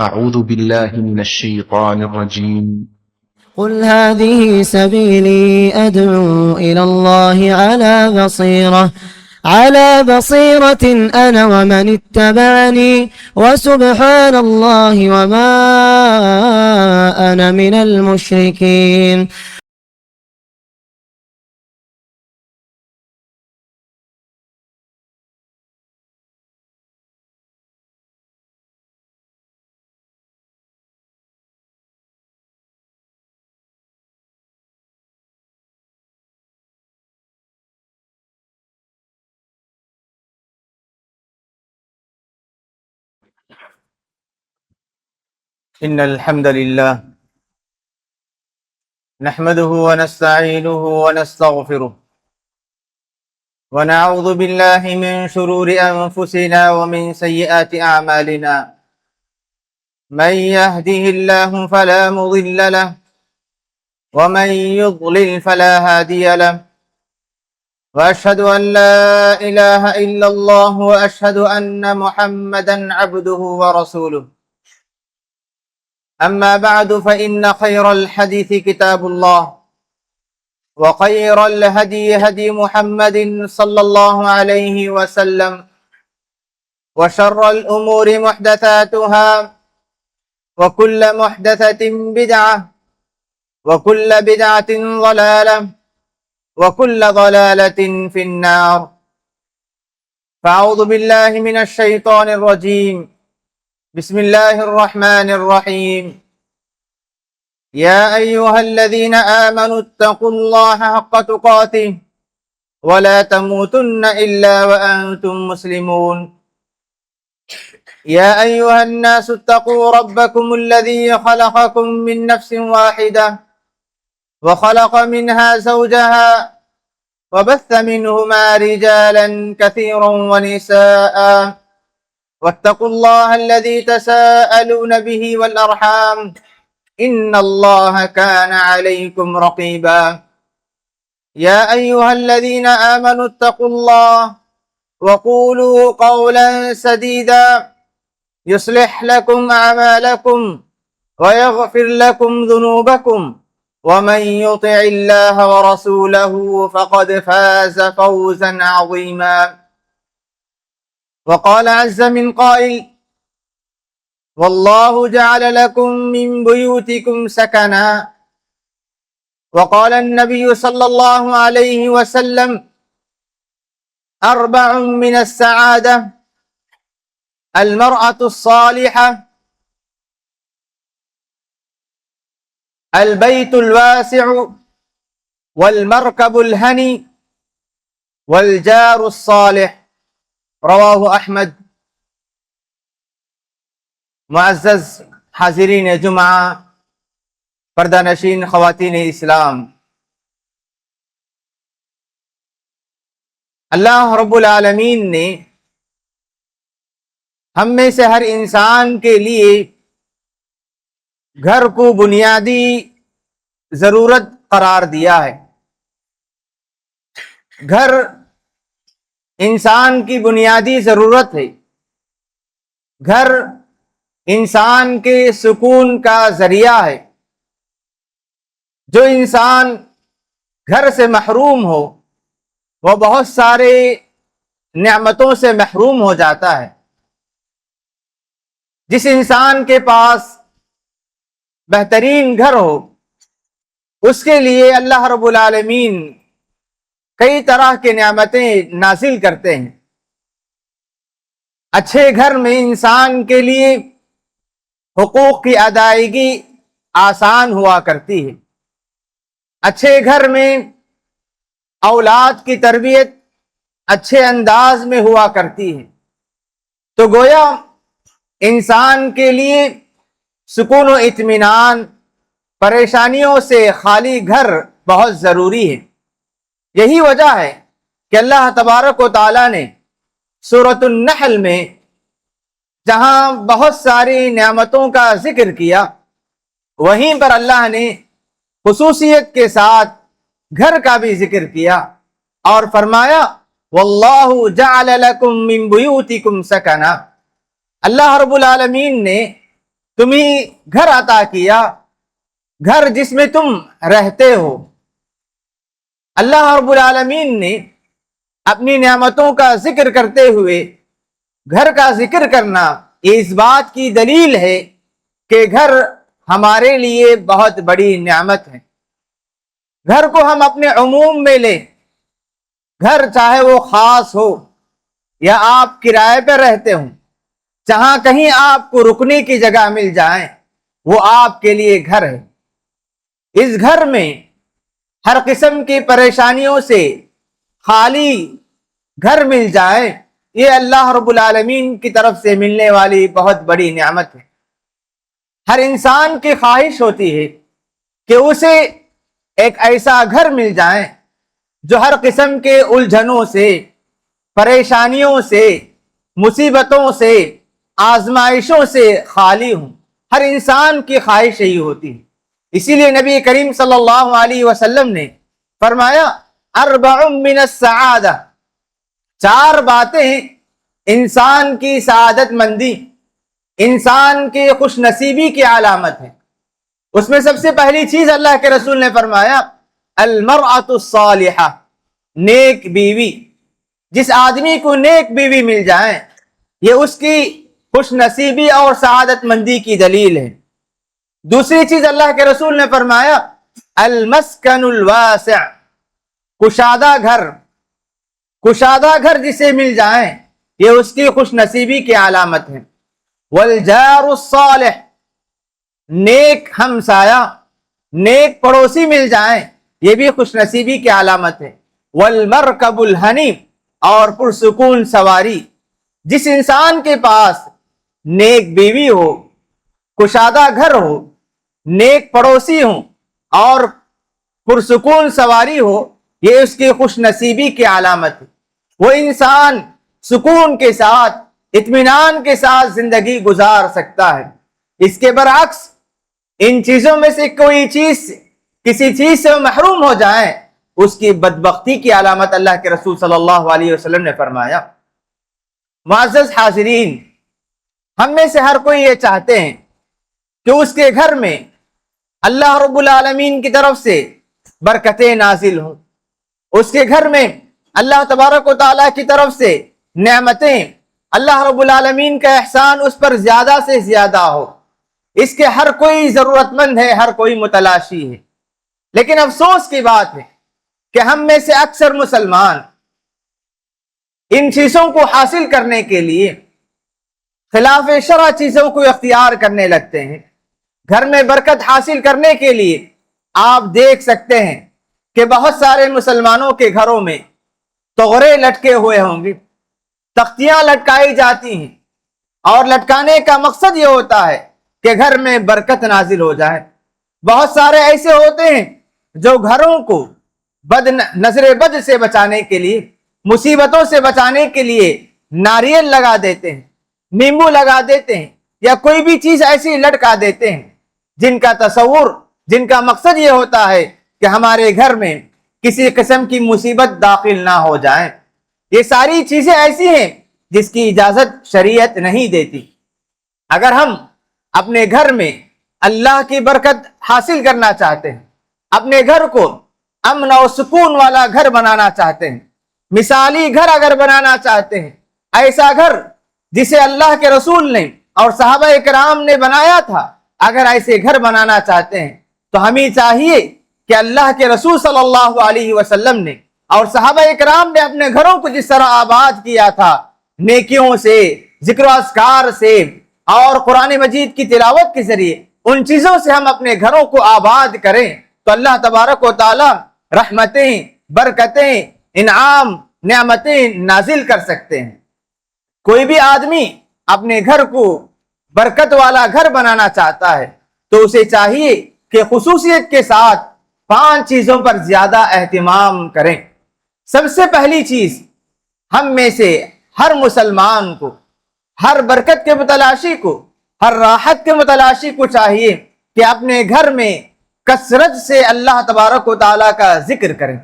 أعوذ بالله من الشيطان الرجيم. قل هذه سبيلي أدعو إلى الله على بصيرة أنا ومن اتبعني وسبحان الله وما أنا من المشركين. إن الحمد لله نحمده ونستعينه ونستغفره ونعوذ بالله من شرور أنفسنا ومن سيئات أعمالنا. من يهده الله فلا مضل له ومن يضلل فلا هادي له، وأشهد أن لا إله إلا الله وأشهد أن محمدا عبده ورسوله. أما بعد فإن خير الحديث كتاب الله، وخير الهدي هدي محمد صلى الله عليه وسلم، وشر الأمور محدثاتها، وكل محدثة بدعة، وكل بدعة ضلالة، وكل ضلالة في النار. فأعوذ بالله من الشيطان الرجيم. بسم الله الرحمن الرحيم. يا أيها الذين آمنوا اتقوا الله حق تقاته ولا تموتن إلا وأنتم مسلمون. يا أيها الناس اتقوا ربكم الذي خلقكم من نفس واحدة وخلق منها زوجها وبث منهما رجالا كثيرا ونساء، واتقوا الله الذي تساءلون به والأرحام إن الله كان عليكم رقيبا. يا أيها الذين آمنوا اتقوا الله وقولوا قولا سديدا يصلح لكم أعمالكم ويغفر لكم ذنوبكم، ومن يطع الله ورسوله فقد فاز فوزا عظيما. وقال عز من قائل: والله جعل لكم من بيوتكم سكنا. وقال النبي صلى الله عليه وسلم: أربع من السعادة: المرأة الصالحة، البيت الواسع، والمركب الهني، والجار الصالح. رواہ احمد. معزز حاضرین جمعہ، پردہ نشین خواتین اسلام، اللہ رب العالمین نے ہم میں سے ہر انسان کے لیے گھر کو بنیادی ضرورت قرار دیا ہے. گھر انسان کی بنیادی ضرورت ہے. گھر انسان کے سکون کا ذریعہ ہے. جو انسان گھر سے محروم ہو وہ بہت سارے نعمتوں سے محروم ہو جاتا ہے. جس انسان کے پاس بہترین گھر ہو اس کے لیے اللہ رب العالمین کئی طرح کے نعمتیں نازل کرتے ہیں. اچھے گھر میں انسان کے لیے حقوق کی ادائیگی آسان ہوا کرتی ہے. اچھے گھر میں اولاد کی تربیت اچھے انداز میں ہوا کرتی ہے. تو گویا انسان کے لیے سکون و اطمینان، پریشانیوں سے خالی گھر بہت ضروری ہے. یہی وجہ ہے کہ اللہ تبارک و تعالیٰ نے سورۃ النحل میں جہاں بہت ساری نعمتوں کا ذکر کیا، وہیں پر اللہ نے خصوصیت کے ساتھ گھر کا بھی ذکر کیا اور فرمایا: واللہ جعل لکم من بیوتکم سکنا. اللہ رب العالمین نے تمہیں گھر عطا کیا، گھر جس میں تم رہتے ہو۔ اللہ رب العالمین نے اپنی نعمتوں کا ذکر کرتے ہوئے گھر کا ذکر کرنا یہ اس بات کی دلیل ہے کہ گھر ہمارے لیے بہت بڑی نعمت ہے۔ گھر کو ہم اپنے عموم میں لیں، گھر چاہے وہ خاص ہو یا آپ کرائے پر رہتے ہوں، جہاں کہیں آپ کو رکنے کی جگہ مل جائیں وہ آپ کے لیے گھر ہے۔ اس گھر میں ہر قسم کی پریشانیوں سے خالی گھر مل جائے، یہ اللہ رب العالمین کی طرف سے ملنے والی بہت بڑی نعمت ہے۔ ہر انسان کی خواہش ہوتی ہے کہ اسے ایک ایسا گھر مل جائے جو ہر قسم کے الجھنوں سے، پریشانیوں سے، مصیبتوں سے، آزمائشوں سے خالی ہوں۔ ہر انسان کی خواہش یہی ہوتی ہے۔ اسی لیے نبی کریم صلی اللہ علیہ وسلم نے فرمایا اربع من السعادہ، 4 باتیں انسان کی سعادت مندی، انسان کی خوش نصیبی کی علامت ہے۔ اس میں سب سے پہلی چیز اللہ کے رسول نے فرمایا المرأة الصالحہ، نیک بیوی۔ جس آدمی کو نیک بیوی مل جائے یہ اس کی خوش نصیبی اور سعادت مندی کی دلیل ہے۔ دوسری چیز اللہ کے رسول نے فرمایا المسکن الواسع، کشادہ گھر۔ کشادہ گھر جسے مل جائیں یہ اس کی خوش نصیبی کی علامت ہے۔ والجار الصالح، نیک ہمسایہ، نیک پڑوسی مل جائیں یہ بھی خوش نصیبی کی علامت ہے۔ والمرکب الحنی، اور پرسکون سواری۔ جس انسان کے پاس نیک بیوی ہو، کشادہ گھر ہو، نیک پڑوسی ہوں اور پرسکون سواری ہو، یہ اس کی خوش نصیبی کی علامت ہے۔ وہ انسان سکون کے ساتھ، اطمینان کے ساتھ زندگی گزار سکتا ہے۔ اس کے برعکس ان چیزوں میں سے کوئی چیز، کسی چیز سے محروم ہو جائیں، اس کی بدبختی کی علامت اللہ کے رسول صلی اللہ علیہ وسلم نے فرمایا۔ معزز حاضرین، ہم میں سے ہر کوئی یہ چاہتے ہیں کہ اس کے گھر میں اللہ رب العالمین کی طرف سے برکتیں نازل ہوں، اس کے گھر میں اللہ تبارک و تعالیٰ کی طرف سے نعمتیں، اللہ رب العالمین کا احسان اس پر زیادہ سے زیادہ ہو۔ اس کے ہر کوئی ضرورت مند ہے، ہر کوئی متلاشی ہے۔ لیکن افسوس کی بات ہے کہ ہم میں سے اکثر مسلمان ان چیزوں کو حاصل کرنے کے لیے خلاف شرع چیزوں کو اختیار کرنے لگتے ہیں۔ گھر میں برکت حاصل کرنے کے لیے آپ دیکھ سکتے ہیں کہ بہت سارے مسلمانوں کے گھروں میں طغرے لٹکے ہوئے ہوں گے، تختیاں لٹکائی جاتی ہیں، اور لٹکانے کا مقصد یہ ہوتا ہے کہ گھر میں برکت نازل ہو جائے۔ بہت سارے ایسے ہوتے ہیں جو گھروں کو نظر بد سے بچانے کے لیے، مصیبتوں سے بچانے کے لیے ناریل لگا دیتے ہیں، نیمبو لگا دیتے ہیں، یا کوئی بھی چیز ایسی لٹکا دیتے ہیں جن کا تصور، جن کا مقصد یہ ہوتا ہے کہ ہمارے گھر میں کسی قسم کی مصیبت داخل نہ ہو جائے۔ یہ ساری چیزیں ایسی ہیں جس کی اجازت شریعت نہیں دیتی۔ اگر ہم اپنے گھر میں اللہ کی برکت حاصل کرنا چاہتے ہیں، اپنے گھر کو امن اور سکون والا گھر بنانا چاہتے ہیں، مثالی گھر اگر بنانا چاہتے ہیں، ایسا گھر جسے اللہ کے رسول نے اور صحابہ کرام نے بنایا تھا، اگر ایسے گھر بنانا چاہتے ہیں تو ہمیں چاہیے کہ اللہ کے رسول صلی اللہ علیہ وسلم نے اور صحابہ کرام نے اپنے گھروں کو جس طرح آباد کیا تھا، نیکیوں سے، ذکر و اذکار سے اور قرآن مجید کی تلاوت کے ذریعے، ان چیزوں سے ہم اپنے گھروں کو آباد کریں تو اللہ تبارک و تعالی رحمتیں، برکتیں، انعام، نعمتیں نازل کر سکتے ہیں۔ کوئی بھی آدمی اپنے گھر کو برکت والا گھر بنانا چاہتا ہے تو اسے چاہیے کہ خصوصیت کے ساتھ 5 چیزوں پر زیادہ اہتمام کریں۔ سب سے پہلی چیز، ہم میں سے ہر مسلمان کو، ہر برکت کے متلاشی کو، ہر راحت کے متلاشی کو چاہیے کہ اپنے گھر میں کثرت سے اللہ تبارک و تعالیٰ کا ذکر کریں۔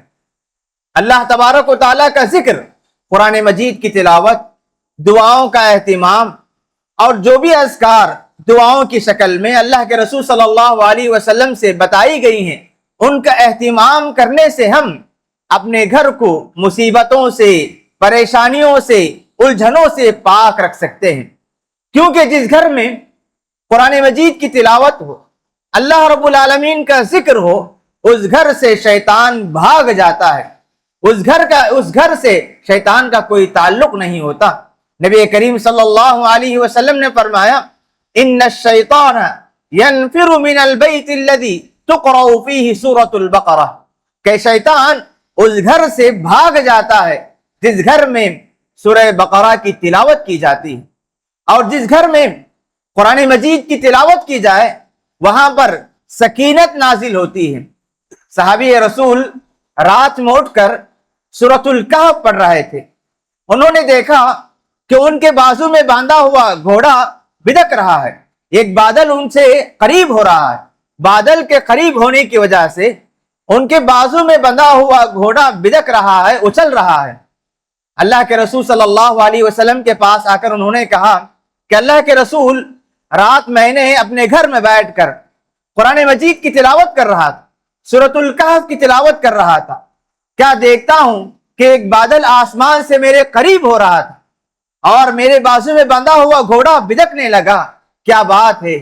اللہ تبارک و تعالیٰ کا ذکر، قرآن مجید کی تلاوت، دعاؤں کا اہتمام، اور جو بھی اذکار دعاؤں کی شکل میں اللہ کے رسول صلی اللہ علیہ وسلم سے بتائی گئی ہیں، ان کا اہتمام کرنے سے ہم اپنے گھر کو مصیبتوں سے، پریشانیوں سے، الجھنوں سے پاک رکھ سکتے ہیں۔ کیونکہ جس گھر میں قرآن مجید کی تلاوت ہو، اللہ رب العالمین کا ذکر ہو، اس گھر سے شیطان بھاگ جاتا ہے، اس گھر سے شیطان کا کوئی تعلق نہیں ہوتا۔ نبی کریم صلی اللہ علیہ وسلم نے فرمایا ان الشیطان ينفر من البیت الذی تقرأ فیہ سورۃ البقرہ، کہ شیطان اس گھر سے بھاگ جاتا ہے جس گھر میں سورہ بقرہ کی تلاوت کی جاتی ہے، اور جس گھر میں قرآن مجید کی تلاوت کی جائے وہاں پر سکینت نازل ہوتی ہے۔ صحابی رسول رات میں اٹھ کر سورۃ الکہف پڑھ رہے تھے، انہوں نے دیکھا کہ ان کے بازو میں باندھا ہوا گھوڑا بدک رہا ہے، ایک بادل ان سے قریب ہو رہا ہے، بادل کے قریب ہونے کی وجہ سے ان کے بازو میں بندھا ہوا گھوڑا بدک رہا ہے، اچھل رہا ہے۔ اللہ کے رسول صلی اللہ علیہ وسلم کے پاس آ کر انہوں نے کہا کہ اللہ کے رسول، رات میں نے اپنے گھر میں بیٹھ کر قرآن مجید کی تلاوت کر رہا تھا، سورۃ الکہف کی تلاوت کر رہا تھا، کیا دیکھتا ہوں کہ ایک بادل آسمان سے میرے قریب ہو رہا تھا اور میرے بازو میں بندھا ہوا گھوڑا بدکنے لگا، کیا بات ہے؟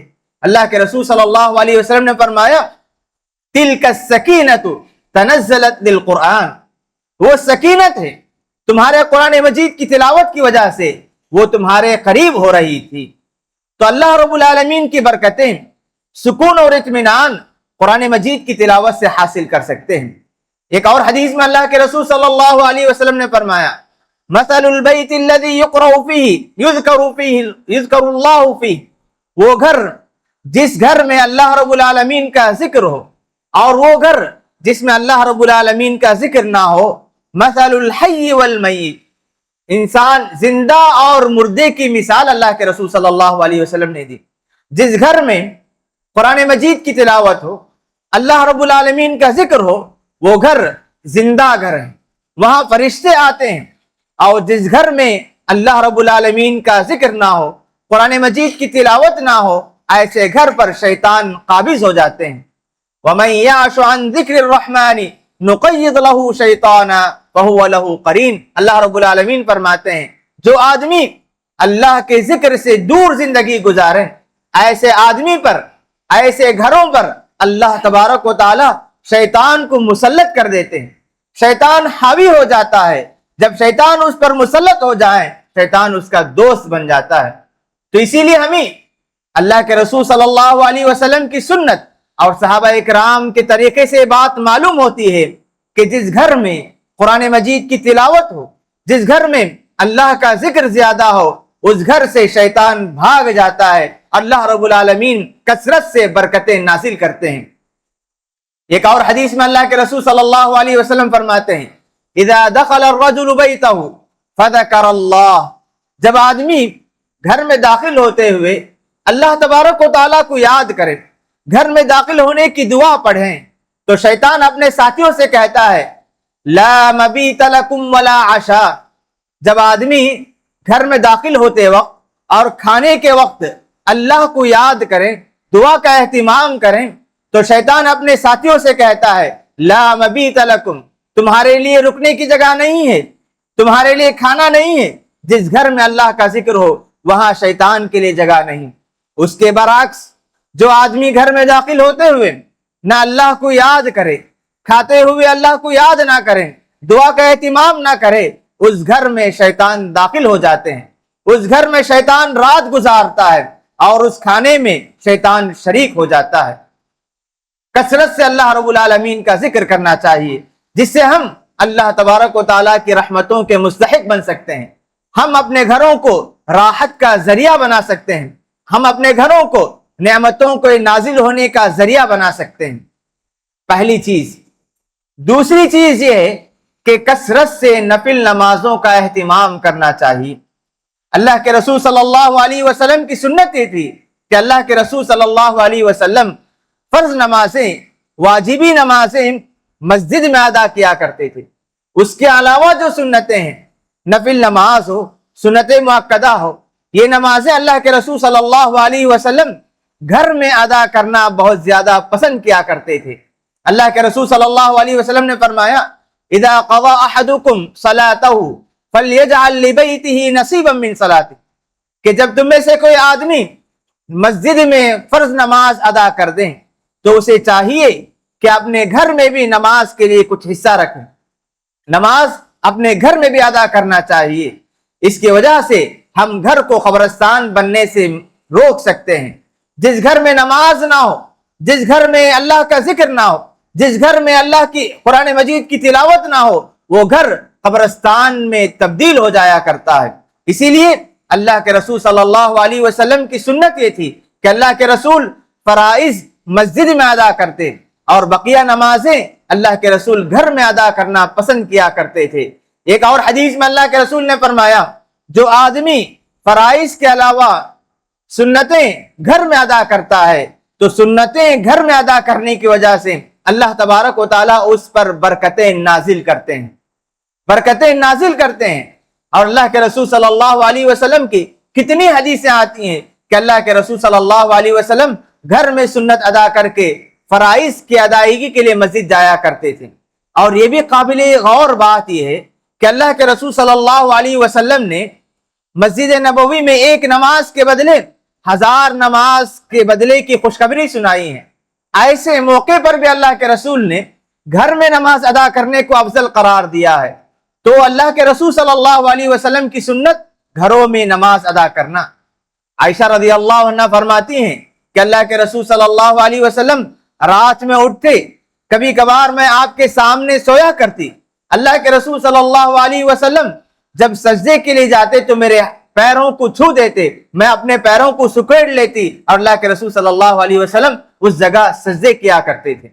اللہ کے رسول صلی اللہ علیہ وسلم نے فرمایا تلک السکینۃ تنزلت للقرآن، وہ سکینت ہے تمہارے قرآن مجید کی تلاوت کی وجہ سے وہ تمہارے قریب ہو رہی تھی۔ تو اللہ رب العالمین کی برکتیں، سکون اور اطمینان قرآن مجید کی تلاوت سے حاصل کر سکتے ہیں۔ ایک اور حدیث میں اللہ کے رسول صلی اللہ علیہ وسلم نے فرمایا مثل البیت الذی یقرأ فیہ یذکر اللہ فیہ، وہ گھر جس گھر میں اللہ رب العالمین کا ذکر ہو اور وہ گھر جس میں اللہ رب العالمین کا ذکر نہ ہو، مثل الحی والمیت، انسان زندہ اور مردے کی مثال اللہ کے رسول صلی اللہ علیہ وسلم نے دی۔ جس گھر میں قرآن مجید کی تلاوت ہو، اللہ رب العالمین کا ذکر ہو، وہ گھر زندہ گھر ہے، وہاں فرشتے آتے ہیں، اور جس گھر میں اللہ رب العالمین کا ذکر نہ ہو، قرآن مجید کی تلاوت نہ ہو، ایسے گھر پر شیطان قابض ہو جاتے ہیں۔ وَمَن يَعْشُ عَن ذِكْرِ الرَّحْمَنِ نُقَيِّضْ لَهُ شَيْطَانًا فَهُوَ لَهُ قَرِينٌ، اللہ رب العالمین فرماتے ہیں جو آدمی اللہ کے ذکر سے دور زندگی گزارے، ایسے آدمی پر، ایسے گھروں پر اللہ تبارک و تعالی شیطان کو مسلط کر دیتے ہیں، شیطان حاوی ہو جاتا ہے۔ جب شیطان اس پر مسلط ہو جائے شیطان اس کا دوست بن جاتا ہے۔ تو اسی لیے ہمیں اللہ کے رسول صلی اللہ علیہ وسلم کی سنت اور صحابہ اکرام کے طریقے سے بات معلوم ہوتی ہے کہ جس گھر میں قرآن مجید کی تلاوت ہو، جس گھر میں اللہ کا ذکر زیادہ ہو، اس گھر سے شیطان بھاگ جاتا ہے، اللہ رب العالمین کثرت سے برکتیں نازل کرتے ہیں۔ ایک اور حدیث میں اللہ کے رسول صلی اللہ علیہ وسلم فرماتے ہیں اذا دخل الرجل بیتہ فذکر اللہ، جب آدمی گھر میں داخل ہوتے ہوئے اللہ تبارک و تعالیٰ کو یاد کرے، گھر میں داخل ہونے کی دعا پڑھیں، تو شیطان اپنے ساتھیوں سے کہتا ہے لا مبیت لکم ولا عشاء، جب آدمی گھر میں داخل ہوتے وقت اور کھانے کے وقت اللہ کو یاد کریں، دعا کا اہتمام کریں، تو شیطان اپنے ساتھیوں سے کہتا ہے لا مبیت لکم، تمہارے لیے رکنے کی جگہ نہیں ہے، تمہارے لیے کھانا نہیں ہے۔ جس گھر میں اللہ کا ذکر ہو وہاں شیطان کے لیے جگہ نہیں۔ اس کے برعکس جو آدمی گھر میں داخل ہوتے ہوئے نہ اللہ کو یاد کرے، کھاتے ہوئے اللہ کو یاد نہ کریں، دعا کا اہتمام نہ کرے، اس گھر میں شیطان داخل ہو جاتے ہیں، اس گھر میں شیطان رات گزارتا ہے اور اس کھانے میں شیطان شریک ہو جاتا ہے۔ کثرت سے اللہ رب العالمین کا ذکر کرنا چاہیے، جس سے ہم اللہ تبارک و تعالیٰ کی رحمتوں کے مستحق بن سکتے ہیں، ہم اپنے گھروں کو راحت کا ذریعہ بنا سکتے ہیں، ہم اپنے گھروں کو نعمتوں کو نازل ہونے کا ذریعہ بنا سکتے ہیں۔ پہلی چیز۔ دوسری چیز یہ ہے کہ کثرت سے نفل نمازوں کا اہتمام کرنا چاہیے۔ اللہ کے رسول صلی اللہ علیہ وسلم کی سنت یہ تھی کہ اللہ کے رسول صلی اللہ علیہ وسلم فرض نمازیں، واجبی نمازیں مسجد میں ادا کیا کرتے تھے۔ اس کے علاوہ جو سنتیں ہیں، نفل نماز ہو، سنت مؤکدہ ہو، یہ نمازیں اللہ کے رسول صلی اللہ علیہ وسلم گھر میں ادا کرنا بہت زیادہ پسند کیا کرتے تھے۔ اللہ کے رسول صلی اللہ علیہ وسلم نے فرمایا اذا قضى احدكم صلاته فليجعل لبيته نصيبا من صلاته، کہ جب تم میں سے کوئی آدمی مسجد میں فرض نماز ادا کر دیں تو اسے چاہیے کہ اپنے گھر میں بھی نماز کے لیے کچھ حصہ رکھیں، نماز اپنے گھر میں بھی ادا کرنا چاہیے۔ اس کی وجہ سے ہم گھر کو قبرستان بننے سے روک سکتے ہیں۔ جس گھر میں نماز نہ ہو، جس گھر میں اللہ کا ذکر نہ ہو، جس گھر میں اللہ کی قرآن مجید کی تلاوت نہ ہو، وہ گھر قبرستان میں تبدیل ہو جایا کرتا ہے۔ اسی لیے اللہ کے رسول صلی اللہ علیہ وسلم کی سنت یہ تھی کہ اللہ کے رسول فرائض مسجد میں ادا کرتے اور بقیہ نمازیں اللہ کے رسول گھر میں ادا کرنا پسند کیا کرتے تھے۔ ایک اور حدیث میں اللہ کے رسول نے فرمایا جو آدمی فرائض کے علاوہ سنتیں گھر میں ادا کرتا ہے تو سنتیں گھر میں ادا کرنے کی وجہ سے اللہ تبارک و تعالیٰ اس پر برکتیں نازل کرتے ہیں، برکتیں نازل کرتے ہیں۔ اور اللہ کے رسول صلی اللہ علیہ وسلم کی کتنی حدیثیں آتی ہیں کہ اللہ کے رسول صلی اللہ علیہ وسلم گھر میں سنت ادا کر کے فرائض کی ادائیگی کے لیے مسجد جایا کرتے تھے۔ اور یہ بھی قابل غور بات یہ ہے کہ اللہ کے رسول صلی اللہ علیہ وسلم نے مسجد نبوی میں ایک نماز کے بدلے 1000 نماز کے بدلے کی خوشخبری سنائی ہے۔ ایسے موقع پر بھی اللہ کے رسول نے گھر میں نماز ادا کرنے کو افضل قرار دیا ہے۔ تو اللہ کے رسول صلی اللہ علیہ وسلم کی سنت گھروں میں نماز ادا کرنا۔ عائشہ رضی اللہ عنہ فرماتی ہیں کہ اللہ کے رسول صلی اللہ علیہ وسلم رات میں اٹھتے، کبھی کبھار میں آپ کے سامنے سویا کرتی۔ اللہ کے رسول صلی اللہ علیہ وسلم جب سجدے کے لیے جاتے تو میرے پیروں کو چھو دیتے، میں اپنے پیروں کو سکیڑ لیتی اور اللہ کے رسول صلی اللہ علیہ وسلم اس جگہ سجدے کیا کرتے تھے۔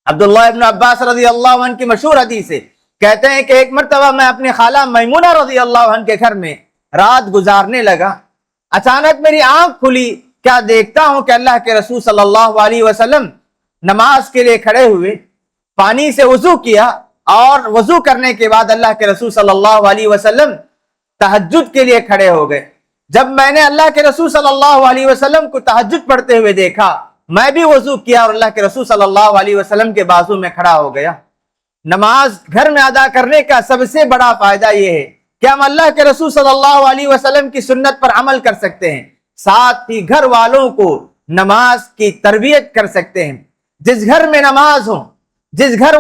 عبداللہ ابن عباس رضی اللہ عنہ کی مشہور حدیث ہے، کہتے ہیں کہ ایک مرتبہ میں اپنی خالہ میمونہ رضی اللہ عنہ کے گھر میں رات گزارنے لگا، اچانک میری آنکھ کھلی، کیا دیکھتا ہوں کہ اللہ کے رسول صلی اللہ علیہ وسلم نماز کے لیے کھڑے ہوئے، پانی سے وضو کیا اور وضو کرنے کے بعد اللہ کے رسول صلی اللہ علیہ وسلم تہجد کے لیے کھڑے ہو گئے۔ جب میں نے اللہ کے رسول صلی اللہ علیہ وسلم کو تہجد پڑھتے ہوئے دیکھا، میں بھی وضو کیا اور اللہ کے رسول صلی اللہ علیہ وسلم کے بازو میں کھڑا ہو گیا۔ نماز گھر میں ادا کرنے کا سب سے بڑا فائدہ یہ ہے کہ ہم اللہ کے رسول صلی اللہ علیہ وسلم کی سنت پر عمل کر سکتے ہیں، ساتھ ہی گھر والوں کو نماز کی تربیت کر سکتے ہیں۔ جس گھر میں نماز ہو، جس گھر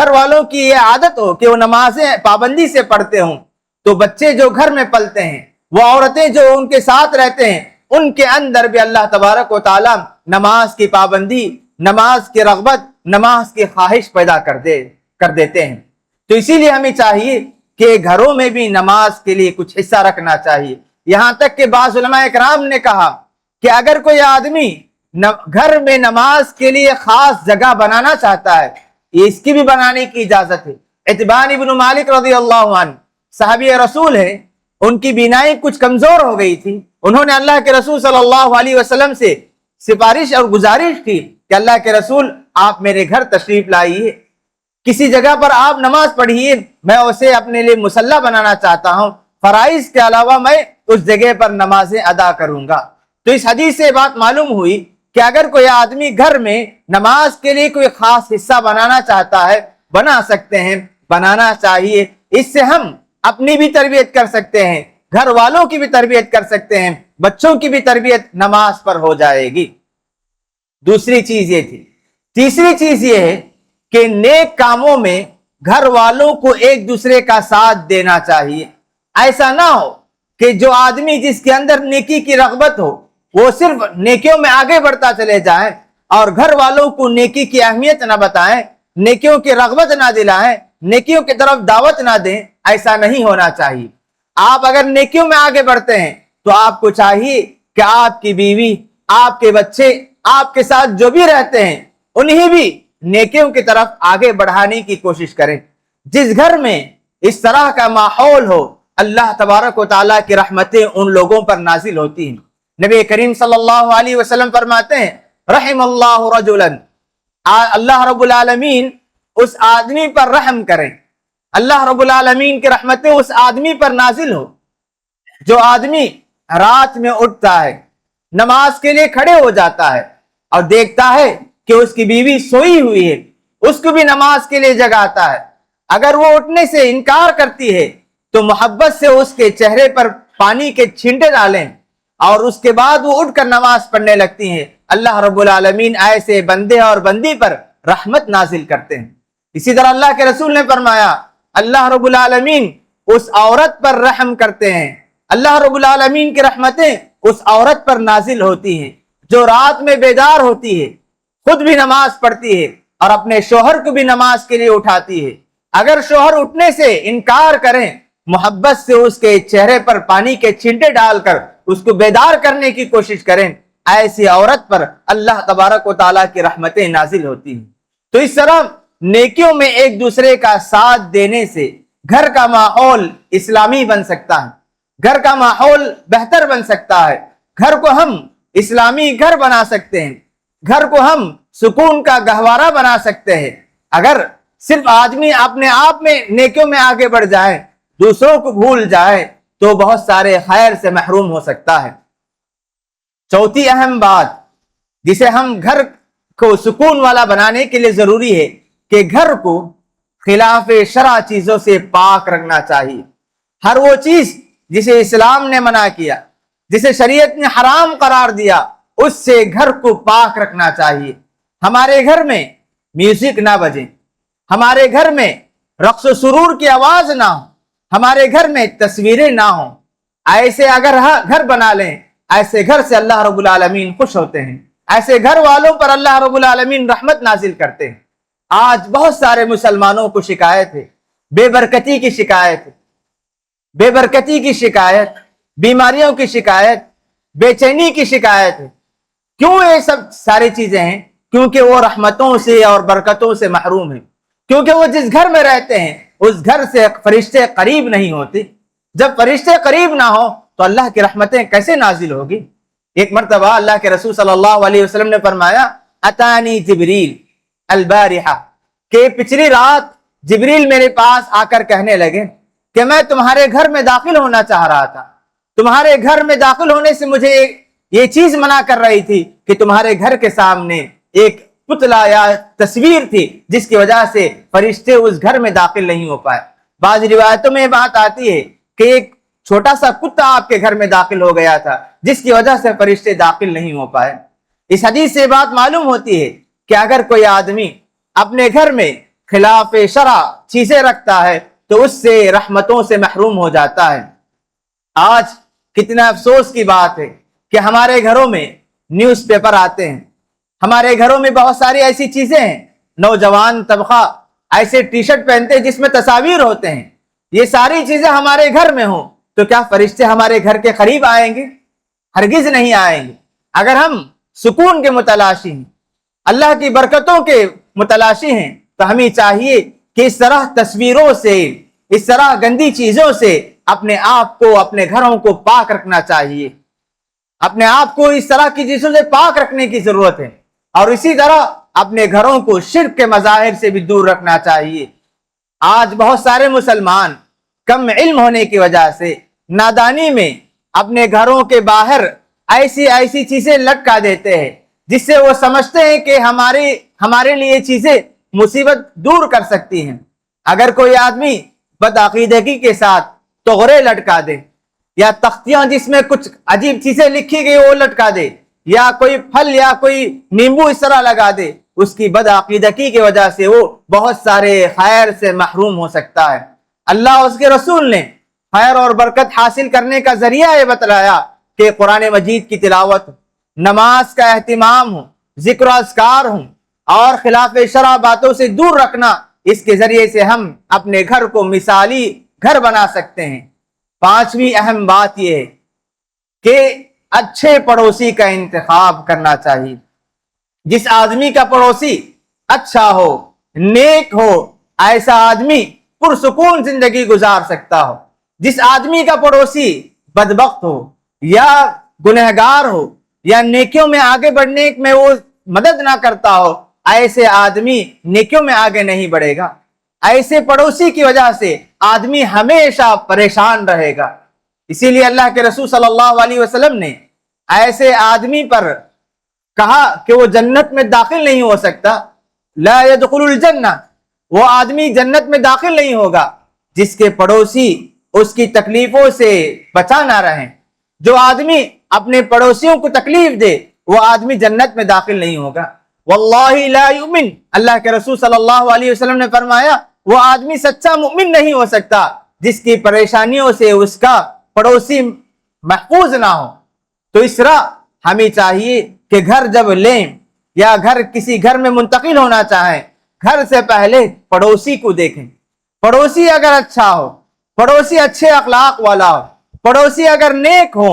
والوں کی یہ عادت ہو کہ وہ نمازیں پابندی سے پڑھتے ہوں، تو بچے جو گھر میں پلتے ہیں، وہ عورتیں جو ان کے ساتھ رہتے ہیں، ان کے اندر بھی اللہ تبارک و تعالی نماز کی پابندی، نماز کی رغبت، نماز کی خواہش پیدا کر دیتے ہیں۔ تو اسی لیے ہمیں چاہیے کہ گھروں میں بھی نماز کے لیے کچھ حصہ رکھنا چاہیے۔ یہاں تک کہ بعض علماء اکرام نے کہا کہ اگر کوئی آدمی گھر میں نماز کے لیے خاص جگہ بنانا چاہتا ہے، اس کی بھی بنانے کی اجازت ہے۔ اتبان ابن مالک رضی اللہ عنہ صحابی رسول ہے، ان کی بینائی کچھ کمزور ہو گئی تھی، انہوں نے اللہ کے رسول صلی اللہ علیہ وسلم سے سفارش اور گزارش کی کہ اللہ کے رسول آپ میرے گھر تشریف لائیے، کسی جگہ پر آپ نماز پڑھیے، میں اسے اپنے لیے مصلی بنانا چاہتا ہوں، فرائض کے علاوہ میں اس جگہ پر نمازیں ادا کروں گا۔ تو اس حدیث سے بات معلوم ہوئی کہ اگر کوئی آدمی گھر میں نماز کے لیے کوئی خاص حصہ بنانا چاہتا ہے، بنا سکتے ہیں، بنانا چاہیے۔ اس سے ہم اپنی بھی تربیت کر سکتے ہیں، گھر والوں کی بھی تربیت کر سکتے ہیں، بچوں کی بھی تربیت نماز پر ہو جائے گی۔ دوسری چیز یہ تھی۔ تیسری چیز یہ ہے کہ نیک کاموں میں گھر والوں کو ایک دوسرے کا ساتھ دینا چاہیے۔ ایسا نہ ہو کہ جو آدمی جس کے اندر نیکی کی رغبت ہو وہ صرف نیکیوں میں آگے بڑھتا چلے جائیں اور گھر والوں کو نیکی کی اہمیت نہ بتائیں، نیکیوں کی رغبت نہ دلائیں، نیکیوں کی طرف دعوت نہ دیں۔ ایسا نہیں ہونا چاہیے۔ آپ اگر نیکیوں میں آگے بڑھتے ہیں تو آپ کو چاہیے کہ آپ کی بیوی، آپ کے بچے، آپ کے ساتھ جو بھی رہتے ہیں انہیں بھی نیکیوں کی طرف آگے بڑھانے کی کوشش کریں۔ جس گھر میں اس طرح کا ماحول ہو، اللہ تبارک و تعالیٰ کی رحمتیں ان لوگوں پر نازل ہوتی ہیں۔ نبی کریم صلی اللہ علیہ وسلم فرماتے ہیں رحم اللہ رجلا، اللہ رب العالمین اس آدمی پر رحم کریں، اللہ رب العالمین کی رحمتیں اس آدمی پر نازل ہو جو آدمی رات میں اٹھتا ہے, نماز کے لیے کھڑے ہو جاتا ہے اور دیکھتا ہے کہ اس کی بیوی سوئی ہوئی ہے, اس کو بھی نماز کے لیے جگاتا ہے, اگر وہ اٹھنے سے انکار کرتی ہے تو محبت سے اس کے چہرے پر پانی کے چھینٹے ڈالیں اور اس کے بعد وہ اٹھ کر نماز پڑھنے لگتی ہیں, اللہ رب العالمین ایسے بندے اور بندی پر رحمت نازل کرتے ہیں. اسی طرح اللہ کے رسول نے فرمایا اللہ رب العالمین اس عورت پر رحم کرتے ہیں, اللہ رب العالمین کی رحمتیں اس عورت پر نازل ہوتی ہیں جو رات میں بیدار ہوتی ہے, خود بھی نماز پڑھتی ہے اور اپنے شوہر کو بھی نماز کے لیے اٹھاتی ہے. اگر شوہر اٹھنے سے انکار کریں, محبت سے اس کے چہرے پر پانی کے چھینٹے ڈال کر اس کو بیدار کرنے کی کوشش کریں, ایسی عورت پر اللہ تبارک و تعالیٰ کی رحمتیں نازل ہوتی ہیں. تو اس طرح نیکیوں میں ایک دوسرے کا ساتھ دینے سے گھر کا ماحول اسلامی بن سکتا ہے, گھر کا ماحول بہتر بن سکتا ہے, گھر کو ہم اسلامی گھر بنا سکتے ہیں, گھر کو ہم سکون کا گہوارہ بنا سکتے ہیں. اگر صرف آدمی اپنے آپ میں نیکیوں میں آگے بڑھ جائے, دوسروں کو بھول جائے, تو بہت سارے خیر سے محروم ہو سکتا ہے. چوتھی اہم بات جسے ہم گھر کو سکون والا بنانے کے لیے ضروری ہے کہ گھر کو خلاف شرع چیزوں سے پاک رکھنا چاہیے. ہر وہ چیز جسے اسلام نے منع کیا, جسے شریعت نے حرام قرار دیا, اس سے گھر کو پاک رکھنا چاہیے. ہمارے گھر میں میوزک نہ بجے, ہمارے گھر میں رقص و سرور کی آواز نہ ہو, ہمارے گھر میں تصویریں نہ ہوں. ایسے اگر گھر بنا لیں, ایسے گھر سے اللہ رب العالمین خوش ہوتے ہیں, ایسے گھر والوں پر اللہ رب العالمین رحمت نازل کرتے ہیں. آج بہت سارے مسلمانوں کو شکایت ہے, بے برکتی کی شکایت ہے, بے برکتی کی شکایت, بیماریوں کی شکایت, بے چینی کی شکایت ہے. کیوں یہ سب ساری چیزیں ہیں؟ کیونکہ وہ رحمتوں سے اور برکتوں سے محروم ہیں, کیونکہ وہ جس گھر میں رہتے ہیں اس گھر سے فرشتے قریب نہیں ہوتے. جب فرشتے قریب نہ ہو تو اللہ کی رحمتیں کیسے نازل ہوگی؟ ایک مرتبہ اللہ کے رسول صلی اللہ علیہ وسلم نے فرمایا اتانی جبریل البارحہ, کہ پچھلی رات جبریل میرے پاس آ کر کہنے لگے کہ میں تمہارے گھر میں داخل ہونا چاہ رہا تھا, تمہارے گھر میں داخل ہونے سے مجھے یہ چیز منع کر رہی تھی کہ تمہارے گھر کے سامنے ایک پتلا یا تصویر تھی جس کی وجہ سے فرشتے اس گھر میں داخل نہیں ہو پائے. بعض روایتوں میں یہ بات آتی ہے کہ ایک چھوٹا سا کتا آپ کے گھر میں داخل ہو گیا تھا جس کی وجہ سے فرشتے داخل نہیں ہو پائے. اس حدیث سے بات معلوم ہوتی ہے کہ اگر کوئی آدمی اپنے گھر میں خلاف شرع چیزیں رکھتا ہے تو اس سے رحمتوں سے محروم ہو جاتا ہے. آج کتنا افسوس کی بات ہے کہ ہمارے گھروں میں نیوز پیپر آتے ہیں, ہمارے گھروں میں بہت ساری ایسی چیزیں ہیں, نوجوان طبقہ ایسے ٹی شرٹ پہنتے ہیں جس میں تصاویر ہوتے ہیں. یہ ساری چیزیں ہمارے گھر میں ہوں تو کیا فرشتے ہمارے گھر کے قریب آئیں گے؟ ہرگز نہیں آئیں گے. اگر ہم سکون کے متلاشی ہیں, اللہ کی برکتوں کے متلاشی ہیں, تو ہمیں چاہیے کہ اس طرح تصویروں سے, اس طرح گندی چیزوں سے اپنے آپ کو, اپنے گھروں کو پاک رکھنا چاہیے. اپنے آپ کو اس طرح کی چیزوں سے پاک رکھنے کی ضرورت ہے, اور اسی طرح اپنے گھروں کو شرک کے مظاہر سے بھی دور رکھنا چاہیے. آج بہت سارے مسلمان کم علم ہونے کی وجہ سے, نادانی میں اپنے گھروں کے باہر ایسی چیزیں لٹکا دیتے ہیں جس سے وہ سمجھتے ہیں کہ ہمارے لیے چیزیں مصیبت دور کر سکتی ہیں. اگر کوئی آدمی بدعقیدگی کے ساتھ توغرے لٹکا دے, یا تختیاں جس میں کچھ عجیب چیزیں لکھی گئی وہ لٹکا دے, یا کوئی پھل یا کوئی نیمبو اس طرح لگا دے, اس کی بدعقیدگی کی وجہ سے وہ بہت سارے خیر سے محروم ہو سکتا ہے. اللہ اور اس کے رسول نے خیر اور برکت حاصل کرنے کا ذریعہ یہ بتلایا کہ قرآن مجید کی تلاوت, نماز کا اہتمام ہو, ذکر و اذکار ہوں, اور خلاف شرع باتوں سے دور رکھنا. اس کے ذریعے سے ہم اپنے گھر کو مثالی گھر بنا سکتے ہیں. پانچویں اہم بات یہ ہے کہ اچھے پڑوسی کا انتخاب کرنا چاہیے. جس آدمی کا پڑوسی اچھا ہو, نیک ہو, ایسا آدمی پرسکون زندگی گزار سکتا ہو. جس آدمی کا پڑوسی بدبخت ہو, یا گنہگار ہو, یا نیکیوں میں آگے بڑھنے میں وہ مدد نہ کرتا ہو, ایسے آدمی نیکیوں میں آگے نہیں بڑھے گا. ایسے پڑوسی کی وجہ سے آدمی ہمیشہ پریشان رہے گا. اسی لیے اللہ کے رسول صلی اللہ علیہ وسلم نے ایسے آدمی پر کہا کہ وہ جنت میں داخل نہیں ہو سکتا، لا يدخل الجنہ، وہ آدمی جنت میں داخل نہیں ہوگا جس کے پڑوسی اس کی تکلیفوں سے بچا نہ رہیں۔ جو آدمی اپنے پڑوسیوں کو تکلیف دے وہ آدمی جنت میں داخل نہیں ہوگا۔ واللہ لا یؤمن، اللہ کے رسول صلی اللہ علیہ وسلم نے فرمایا وہ آدمی سچا مومن نہیں ہو سکتا جس کی پریشانیوں سے اس کا پڑوسی محفوظ نہ ہو۔ تو اس طرح ہمیں چاہیے کہ گھر جب لیں یا کسی گھر میں منتقل ہونا چاہیں، گھر سے پہلے پڑوسی کو دیکھیں۔ پڑوسی اگر اچھا ہو، پڑوسی اچھے اخلاق والا ہو، پڑوسی اگر نیک ہو،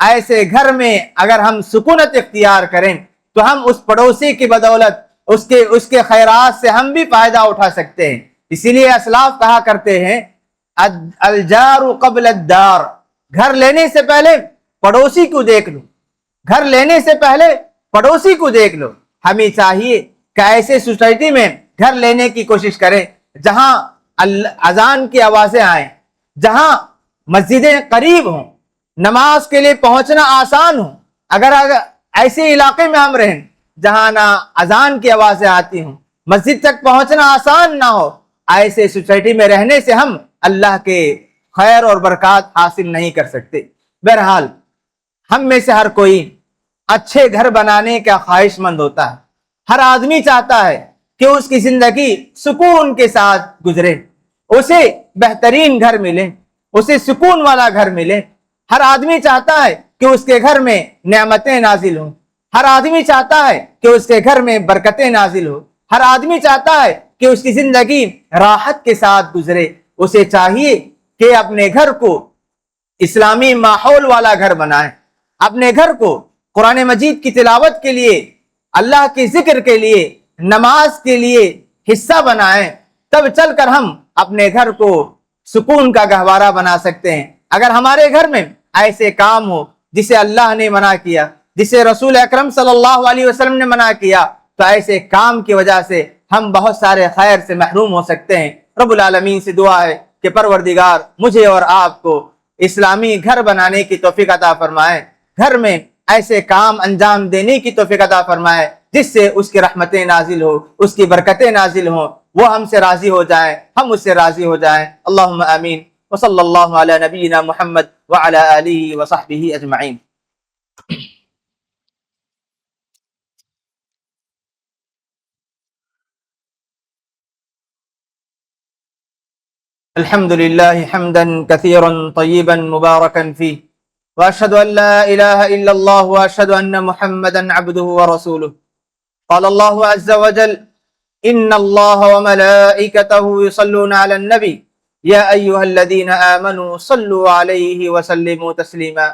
ایسے گھر میں اگر ہم سکونت اختیار کریں تو ہم اس پڑوسی کی بدولت اس کے خیرات سے ہم بھی فائدہ اٹھا سکتے ہیں۔ اسی لیے اسلاف کہا کرتے ہیں الجار قبل الدار، گھر لینے سے پہلے پڑوسی کو دیکھ لو، گھر لینے سے پہلے پڑوسی کو دیکھ لو۔ ہمیں چاہیے کہ ایسے سوسائٹی میں گھر لینے کی کوشش کریں جہاں اذان کی آوازیں آئیں، جہاں مسجدیں قریب ہوں، نماز کے لیے پہنچنا آسان ہو۔ اگر ایسے علاقے میں ہم رہیں جہاں نہ اذان کی آوازیں آتی ہوں، مسجد تک پہنچنا آسان نہ ہو، ایسے سوسائٹی میں رہنے سے ہم اللہ کے خیر اور برکات حاصل نہیں کر سکتے۔ بہرحال ہم میں سے ہر کوئی اچھے گھر بنانے کا خواہش مند ہوتا ہے۔ ہر آدمی چاہتا ہے کہ اس کی زندگی سکون کے ساتھ گزرے، اسے بہترین گھر ملے، اسے سکون والا گھر ملے۔ ہر آدمی چاہتا ہے کہ اس کے گھر میں نعمتیں نازل ہوں، ہر آدمی چاہتا ہے کہ اس کے گھر میں برکتیں نازل ہوں، ہر آدمی چاہتا ہے کہ اس کی زندگی راحت کے ساتھ گزرے۔ اسے چاہیے کہ اپنے گھر کو اسلامی ماحول والا گھر بنائیں، اپنے گھر کو قرآن مجید کی تلاوت کے لیے، اللہ کے ذکر کے لیے، نماز کے لیے حصہ بنائیں، تب چل کر ہم اپنے گھر کو سکون کا گہوارہ بنا سکتے ہیں۔ اگر ہمارے گھر میں ایسے کام ہو جسے اللہ نے منع کیا، جسے رسول اکرم صلی اللہ علیہ وسلم نے منع کیا، تو ایسے کام کی وجہ سے ہم بہت سارے خیر سے محروم ہو سکتے ہیں۔ رب العالمین سے دعا ہے کہ پروردگار مجھے اور آپ کو اسلامی گھر بنانے کی توفیق عطا فرمائے، گھر میں ایسے کام انجام دینے کی توفیق عطا فرمائے جس سے اس کی رحمتیں نازل ہو، اس کی برکتیں نازل ہوں، وہ ہم سے راضی ہو جائیں، ہم اس سے راضی ہو جائیں۔ اللہم آمین، وصلی اللہ علی نبینا محمد وعلی آلہ وصحبہ اجمعین۔ الحمد لله حمدا كثيرا طيبا مباركا فيه، وأشهد أن لا إله إلا الله وأشهد أن محمدا عبده ورسوله۔ قال الله عز وجل إن الله وملائكته يصلون على النبي يا أيها الذين آمنوا صلوا عليه وسلموا تسليما۔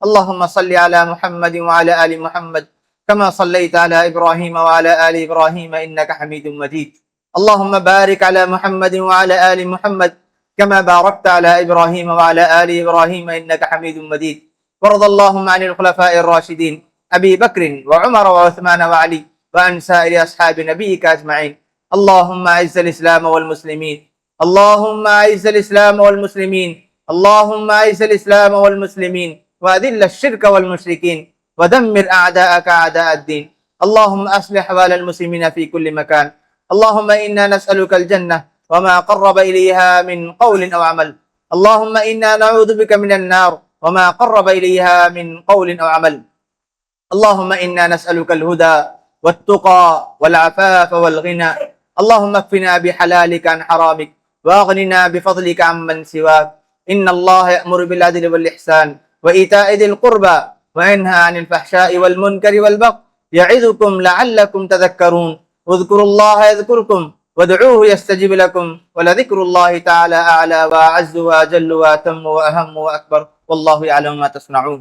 اللهم صل على محمد وعلى آل محمد كما صليت على إبراهيم وعلى آل إبراهيم إنك حميد مجيد۔ اللهم بارك على محمد وعلى آل محمد كما باركت على إبراهيم وعلى آل إبراهيم إنك حميد مجيد۔ وارض اللهم عن الخلفاء الراشدين أبي بكر وعمر وعثمان وعلي وعن سائر أصحاب نبيك أجمعين۔ اللهم أعز الإسلام والمسلمين، اللهم أعز الإسلام والمسلمين، اللهم أعز الإسلام والمسلمين وأذل الشرك والمشركين ودمر أعداءك أعداء الدين۔ اللهم أصلح أحوال المسلمين في كل مكان۔ اللهم إنا نسألك الجنة وما قرب إليها من قول أو عمل۔ اللهم إنا نعوذ بك من النار وما قرب إليها من قول أو عمل۔ اللهم إنا نسألك الهدى والتقى والعفاف والغنى۔ اللهم اكفنا بحلالك عن حرامك واغننا بفضلك عمن سواك۔ إن الله يأمر بالعدل والإحسان وإيتاء ذي القربى وينهى عن الفحشاء والمنكر والبغي يعظكم لعلكم تذكرون۔ اذكروا الله يذكركم وادعوه يستجب لكم ولذكر الله تعالى أعلى وأعز وأجل وأتم وأهم وأكبر والله يعلم ما تصنعون۔